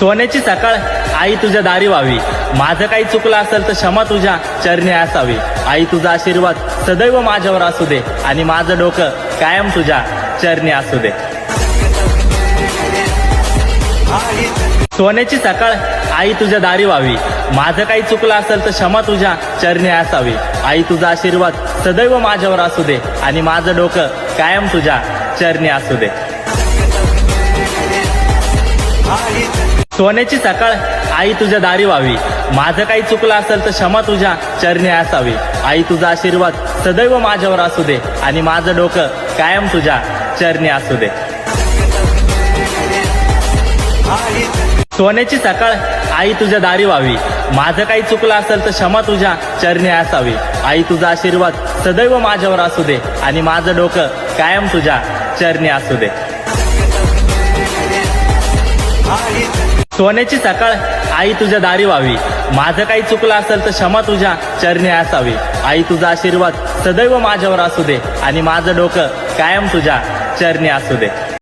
सोन्याची सकाळ आई तुझ्या दारी व्हावी, माझं काही चुकलं असेल तर क्षमा तुझ्या चरणी असावी। आई तुझा आशीर्वाद सदैव माझ्यावर असू दे आणि माझं डोकं कायम तुझ्या चरणी असू दे। सोन्याची सकाळ आई तुझ्या दारी व्हावी, माझं काही चुकलं असेल तर क्षमा तुझ्या चरणी असावी। आई तुझा आशीर्वाद सदैव माझ्यावर असू दे आणि माझं डोकं कायम तुझ्या चरणी असू दे। सोन्याची सकाळ आई तुझ्या दारी व्हावी, माझं काही चुकलं असेल तर क्षमा तुझ्या चरणी असावी। आई तुझा आशीर्वाद सदैव माझ्यावर असू दे आणि माझं डोकं कायम तुझ्या चरणी असू दे। सोन्याची सकाळ आई तुझ्या दारी व्हावी, माझं काही चुकलं असेल तर क्षमा तुझ्या चरणी असावी। आई तुझा आशीर्वाद सदैव माझ्यावर असू दे आणि माझं डोकं कायम तुझ्या चरणी असू दे। सोन्याची सकाळ आई तुझ्या दारी व्हावी, माझं काही चुकलं असेल तर क्षमा तुझ्या चरणी असावी। आई तुझा आशीर्वाद सदैव माझ्यावर असू दे आणि माझं डोकं कायम तुझ्या चरणी असू दे।